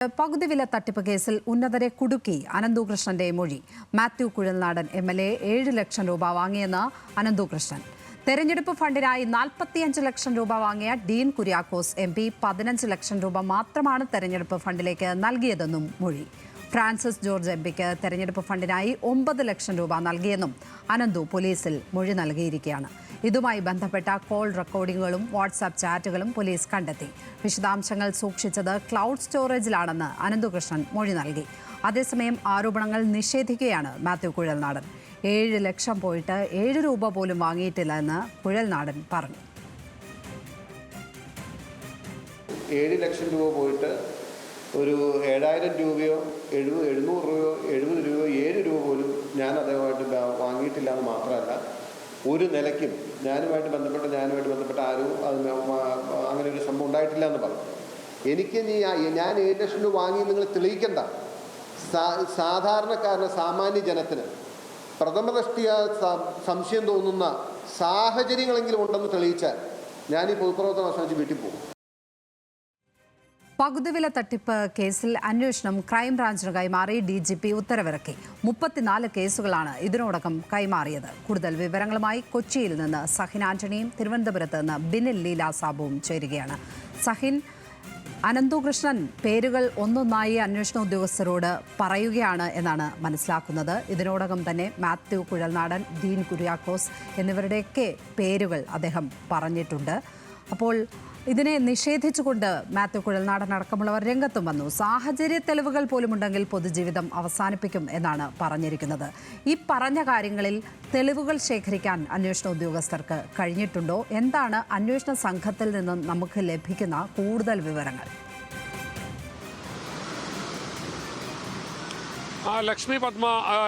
പകുതി വില തട്ടിപ്പ് കേസിൽ ഉന്നതരെ കുടുക്കി അനന്തകൃഷ്ണന്റെ മൊഴി. മാത്യു കുഴൽനാടൻ MLA 7 ലക്ഷം രൂപ വാങ്ങിയെന്ന് അനന്തകൃഷ്ണൻ. തെരഞ്ഞെടുപ്പ് ഫണ്ടിനായി 45 ലക്ഷം രൂപ വാങ്ങിയ ഡീൻ കുര്യാക്കോസ് MP 15 ലക്ഷം രൂപ മാത്രമാണ് തെരഞ്ഞെടുപ്പ് ഫണ്ടിലേക്ക് നൽകിയതെന്നും മൊഴി. ഫ്രാൻസിസ് ജോർജ് MPക്ക് തെരഞ്ഞെടുപ്പ് ഫണ്ടിനായി 9 ലക്ഷം രൂപ നൽകിയെന്നും അനന്തു പോലീസിൽ മൊഴി നൽകിയിരിക്കുകയാണ്. ഇതുമായി ബന്ധപ്പെട്ട കോൾ റെക്കോർഡിംഗുകളും വാട്സാപ്പ് ചാറ്റുകളും പോലീസ് കണ്ടെത്തി. വിശദാംശങ്ങൾ സൂക്ഷിച്ചത് ക്ലൗഡ് സ്റ്റോറേജിലാണെന്ന് അനന്തകൃഷ്ണൻ മൊഴി നൽകി. അതേസമയം ആരോപണങ്ങൾ നിഷേധിക്കുകയാണ് മാത്യു കുഴൽനാടൻ. 7 ലക്ഷം പോയിട്ട് 7 രൂപ പോലും വാങ്ങിയിട്ടില്ല എന്ന് കുഴൽനാടൻ പറഞ്ഞു. 7 ലക്ഷം രൂപ പോയിട്ട് ഒരു 7000 രൂപയോ 700 രൂപയോ 70 രൂപയോ 7 രൂപ പോലും ഞാൻ അദ്ദേഹമായിട്ട് വാങ്ങിയിട്ടില്ല എന്ന് മാത്രമല്ല, ഒരു നിലയ്ക്കും ഞാനുമായിട്ട് ബന്ധപ്പെട്ട ആരും അങ്ങനെ ഒരു സംഭവം ഉണ്ടായിട്ടില്ല എന്ന് പറഞ്ഞു. എനിക്ക് ഞാൻ 7 ലക്ഷം രൂപ വാങ്ങി നിങ്ങൾ തെളിയിക്കണ്ട. സാധാരണക്കാരന്, സാമാന്യ ജനത്തിന് പ്രഥമദൃഷ്ടിയ സംശയം തോന്നുന്ന സാഹചര്യങ്ങളെങ്കിലും ഉണ്ടെന്ന് തെളിയിച്ചാൽ ഞാൻ ഈ പൊതുപ്രവർത്തനം അവസാനിച്ച് വീട്ടിൽ പോകും. പകുതിവില തട്ടിപ്പ് കേസിൽ അന്വേഷണം ക്രൈംബ്രാഞ്ചിന് കൈമാറി DGP ഉത്തരവിറക്കി. 34 കേസുകളാണ് ഇതിനോടകം കൈമാറിയത്. കൂടുതൽ വിവരങ്ങളുമായി കൊച്ചിയിൽ നിന്ന് സഹിൻ ആന്റണിയും തിരുവനന്തപുരത്ത് നിന്ന് ബിനിൽ ലീല സാബുവും ചേരുകയാണ്. സഹിൻ, അനന്തകൃഷ്ണൻ പേരുകൾ ഒന്നൊന്നായി അന്വേഷണ ഉദ്യോഗസ്ഥരോട് പറയുകയാണ് എന്നാണ് മനസ്സിലാക്കുന്നത്. ഇതിനോടകം തന്നെ മാത്യു കുഴൽനാടൻ, ഡീൻ കുര്യാക്കോസ് എന്നിവരുടെയൊക്കെ പേരുകൾ അദ്ദേഹം പറഞ്ഞിട്ടുണ്ട്. അപ്പോൾ ഇതിനെ നിഷേധിച്ചുകൊണ്ട് മാത്യു കുഴൽനാടൻ അടക്കമുള്ളവർ രംഗത്തും വന്നു. സാഹചര്യ തെളിവുകൾ പോലുമുണ്ടെങ്കിൽ പൊതുജീവിതം അവസാനിപ്പിക്കും എന്നാണ് പറഞ്ഞിരിക്കുന്നത്. ഈ പറഞ്ഞ കാര്യങ്ങളിൽ തെളിവുകൾ ശേഖരിക്കാൻ അന്വേഷണ ഉദ്യോഗസ്ഥർക്ക് കഴിഞ്ഞിട്ടുണ്ടോ? എന്താണ് അന്വേഷണ സംഘത്തിൽ നിന്നും നമുക്ക് ലഭിക്കുന്ന കൂടുതൽ വിവരങ്ങൾ? ലക്ഷ്മി പത്മ,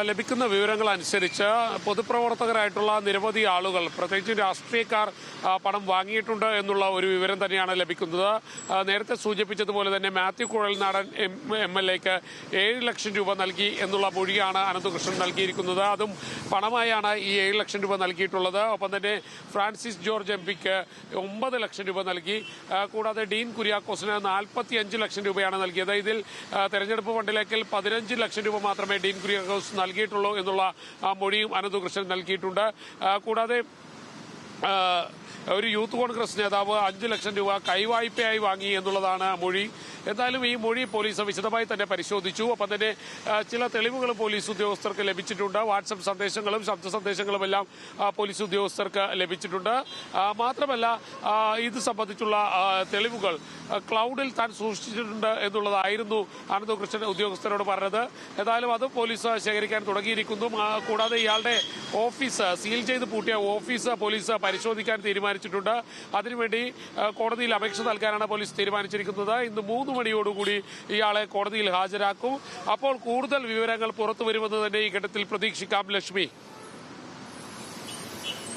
ലഭിക്കുന്ന വിവരങ്ങൾ അനുസരിച്ച് പൊതുപ്രവർത്തകരായിട്ടുള്ള നിരവധി ആളുകൾ, പ്രത്യേകിച്ച് രാഷ്ട്രീയക്കാർ പണം വാങ്ങിയിട്ടുണ്ട് എന്നുള്ള ഒരു വിവരം തന്നെയാണ് ലഭിക്കുന്നത്. നേരത്തെ സൂചിപ്പിച്ചതുപോലെ തന്നെ മാത്യു കുഴൽനാടൻ MLAക്ക് 7 ലക്ഷം രൂപ നൽകി എന്നുള്ള മൊഴിയാണ് അനന്തകൃഷ്ണൻ നൽകിയിരിക്കുന്നത്. അതും പണമായാണ് ഈ 7 ലക്ഷം രൂപ നൽകിയിട്ടുള്ളത്. ഒപ്പം തന്നെ ഫ്രാൻസിസ് ജോർജ് MPക്ക് 9 ലക്ഷം രൂപ നൽകി. കൂടാതെ ഡീൻ കുര്യാക്കോസിന് 45 ലക്ഷം രൂപയാണ് നൽകിയത്. ഇതിൽ തെരഞ്ഞെടുപ്പ് ഫണ്ടിലേക്ക് 15 ലക്ഷം രൂപ മാത്രമേ ഡീൻ കുര്യാക്കോസ് നൽകിയിട്ടുള്ളൂ എന്നുള്ള മൊഴിയും അനന്തകൃഷ്ണൻ നൽകിയിട്ടുണ്ട്. കൂടാതെ ഒരു യൂത്ത് കോൺഗ്രസ് നേതാവ് 5 ലക്ഷം രൂപ കൈവായ്പയായി വാങ്ങി എന്നുള്ളതാണ് മൊഴി. എന്തായാലും ഈ മൊഴി പോലീസ് വിശദമായി തന്നെ പരിശോധിച്ചു. ഒപ്പം തന്നെ ചില തെളിവുകൾ പോലീസ് ഉദ്യോഗസ്ഥർക്ക് ലഭിച്ചിട്ടുണ്ട്. വാട്സപ്പ് സന്ദേശങ്ങളും ശബ്ദ സന്ദേശങ്ങളും എല്ലാം പോലീസ് ഉദ്യോഗസ്ഥർക്ക് ലഭിച്ചിട്ടുണ്ട്. മാത്രമല്ല, ഇത് സംബന്ധിച്ചുള്ള തെളിവുകൾ ക്ലൗഡിൽ താൻ സൂക്ഷിച്ചിട്ടുണ്ട് എന്നുള്ളതായിരുന്നു അനന്തകൃഷ്ണൻ ഉദ്യോഗസ്ഥരോട് പറഞ്ഞത്. ഏതായാലും അത് പോലീസ് ശേഖരിക്കാൻ തുടങ്ങിയിരിക്കുന്നു. കൂടാതെ ഇയാളുടെ ഓഫീസ്, സീൽ ചെയ്ത് പൂട്ടിയ ഓഫീസ് പോലീസ് പരിശോധിക്കാൻ തീരുമാനിച്ചിട്ടുണ്ട്. അതിനുവേണ്ടി കോടതിയിൽ അപേക്ഷ നൽകാനാണ് പോലീസ് തീരുമാനിച്ചിരിക്കുന്നത്. ഇന്ന് 3 മണിയോടുകൂടി ഇയാളെ കോടതിയിൽ ഹാജരാക്കും. അപ്പോൾ കൂടുതൽ വിവരങ്ങൾ പുറത്തു വരുമെന്ന് തന്നെ ഈ ഘട്ടത്തിൽ പ്രതീക്ഷിക്കാം. ലക്ഷ്മി,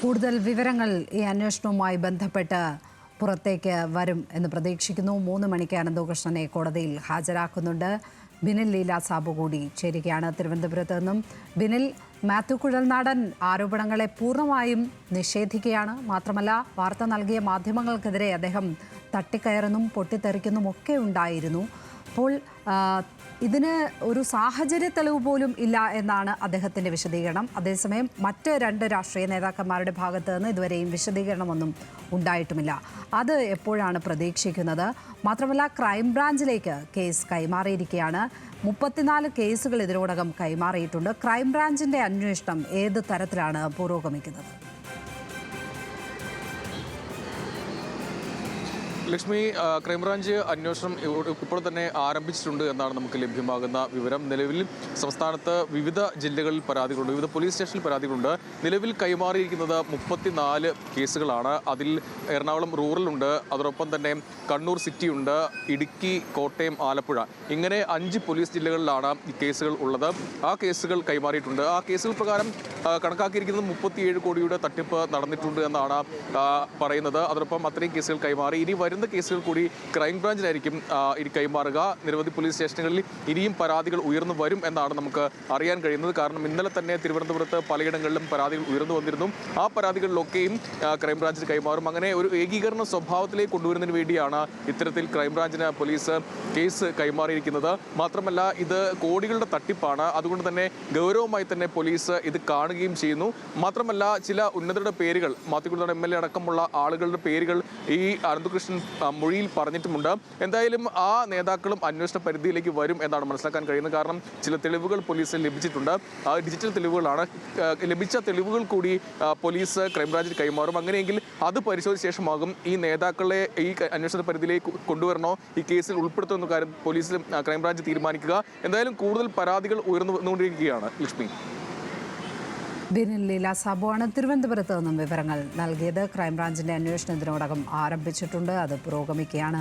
കൂടുതൽ വിവരങ്ങൾ ഈ അന്വേഷണവുമായി ബന്ധപ്പെട്ട് പുറത്തേക്ക് വരും എന്ന് പ്രതീക്ഷിക്കുന്നു. 3 മണിക്ക് അനന്തകൃഷ്ണനെ കോടതിയിൽ ഹാജരാക്കുന്നുണ്ട്. ബിനിൽ ലീല സാബു കൂടി ചേരുകയാണ് തിരുവനന്തപുരത്ത് നിന്നും. ബിനിൽ, മാത്യു കുഴൽനാടൻ ആരോപണങ്ങളെ പൂർണ്ണമായും നിഷേധിക്കുകയാണ്. മാത്രമല്ല, വാർത്ത നൽകിയ മാധ്യമങ്ങൾക്കെതിരെ അദ്ദേഹം തട്ടിക്കയറുന്നും പൊട്ടിത്തെറിക്കുന്നും ഒക്കെ ഉണ്ടായിരുന്നു. അപ്പോൾ ഇതിന് ഒരു സാഹചര്യ തെളിവ് പോലും ഇല്ല എന്നാണ് അദ്ദേഹത്തിൻ്റെ വിശദീകരണം. അതേസമയം മറ്റ് 2 രാഷ്ട്രീയ നേതാക്കന്മാരുടെ ഭാഗത്ത് നിന്ന് ഇതുവരെയും വിശദീകരണമൊന്നും ഉണ്ടായിട്ടുമില്ല. അത് എപ്പോഴാണ് പ്രതീക്ഷിക്കുന്നത്? മാത്രമല്ല, ക്രൈംബ്രാഞ്ചിലേക്ക് കേസ് കൈമാറിയിരിക്കുകയാണ്. 34 കേസുകൾ ഇതിനോടകം കൈമാറിയിട്ടുണ്ട്. ക്രൈംബ്രാഞ്ചിൻ്റെ അന്വേഷണം ഏത് തരത്തിലാണ് പുരോഗമിക്കുന്നത്? ലക്ഷ്മി, ക്രൈംബ്രാഞ്ച് അന്വേഷണം ഇപ്പോൾ തന്നെ ആരംഭിച്ചിട്ടുണ്ട് എന്നാണ് നമുക്ക് ലഭ്യമാകുന്ന വിവരം. നിലവിൽ സംസ്ഥാനത്ത് വിവിധ ജില്ലകളിൽ പരാതികളുണ്ട്, വിവിധ പോലീസ് സ്റ്റേഷനിൽ പരാതികളുണ്ട്. നിലവിൽ കൈമാറിയിരിക്കുന്നത് 34 കേസുകളാണ്. അതിൽ എറണാകുളം റൂറലുണ്ട്, അതോടൊപ്പം തന്നെ കണ്ണൂർ സിറ്റി ഉണ്ട്, ഇടുക്കി, കോട്ടയം, ആലപ്പുഴ, ഇങ്ങനെ 5 പോലീസ് ജില്ലകളിലാണ് ഈ കേസുകൾ ഉള്ളത്. ആ കേസുകൾ കൈമാറിയിട്ടുണ്ട്. ആ കേസുകൾ പ്രകാരം കണക്കാക്കിയിരിക്കുന്നത് 37 കോടിയുടെ തട്ടിപ്പ് നടന്നിട്ടുണ്ട് എന്നാണ് പറയുന്നത്. അതോടൊപ്പം അത്രയും കേസുകൾ കൈമാറി. ഇനി വരുന്ന വരുന്ന കേസുകൾ കൂടി ക്രൈംബ്രാഞ്ചിനായിരിക്കും ഇനി കൈമാറുക. നിരവധി പോലീസ് സ്റ്റേഷനുകളിൽ ഇനിയും പരാതികൾ ഉയർന്നു വരും എന്നാണ് നമുക്ക് അറിയാൻ കഴിയുന്നത്. കാരണം ഇന്നലെ തന്നെ തിരുവനന്തപുരത്ത് പലയിടങ്ങളിലും പരാതികൾ ഉയർന്നു വന്നിരുന്നു. ആ പരാതികളിലൊക്കെയും ക്രൈംബ്രാഞ്ചിന് കൈമാറും. അങ്ങനെ ഒരു ഏകീകരണ സ്വഭാവത്തിലേക്ക് കൊണ്ടുവരുന്നതിന് വേണ്ടിയാണ് ഇത്തരത്തിൽ ക്രൈംബ്രാഞ്ചിന് പോലീസ് കേസ് കൈമാറിയിരിക്കുന്നത്. മാത്രമല്ല ഇത് കോടികളുടെ തട്ടിപ്പാണ്. അതുകൊണ്ട് തന്നെ ഗൗരവമായി തന്നെ പോലീസ് ഇത് കാണുകയും ചെയ്യുന്നു. മാത്രമല്ല ചില ഉന്നതരുടെ പേരുകൾ, മാത്യുക്കുളനാട് MLA അടക്കമുള്ള ആളുകളുടെ പേരുകൾ ഈ അനന്തകൃഷ്ണൻ മൊഴിയിൽ പറഞ്ഞിട്ടുമുണ്ട്. എന്തായാലും ആ നേതാക്കളും അന്വേഷണ പരിധിയിലേക്ക് വരും എന്നാണ് മനസ്സിലാക്കാൻ കഴിയുന്നത്. കാരണം ചില തെളിവുകൾ പോലീസിന് ലഭിച്ചിട്ടുണ്ട്. ആ ഡിജിറ്റൽ തെളിവുകളാണ്. ലഭിച്ച തെളിവുകൾ കൂടി പോലീസ് ക്രൈംബ്രാഞ്ചിന് കൈമാറും. അങ്ങനെയെങ്കിൽ അത് പരിശോധിച്ച ശേഷമാകും ഈ നേതാക്കളെ ഈ അന്വേഷണ പരിധിയിലേക്ക് കൊണ്ടുവരണോ, ഈ കേസിൽ ഉൾപ്പെടുത്തുന്ന കാര്യം പോലീസ് ക്രൈംബ്രാഞ്ച് തീരുമാനിക്കുക. എന്തായാലും കൂടുതൽ പരാതികൾ ഉയർന്നു വന്നുകൊണ്ടിരിക്കുകയാണ്. ലക്ഷ്മി, ബിനിൽ ലീല സാബുവാണ് തിരുവനന്തപുരത്ത് നിന്നും വിവരങ്ങൾ നൽകിയത്. ക്രൈംബ്രാഞ്ചിന്റെ അന്വേഷണം ഇതിനോടകം ആരംഭിച്ചിട്ടുണ്ട്, അത് പുരോഗമിക്കുകയാണ്.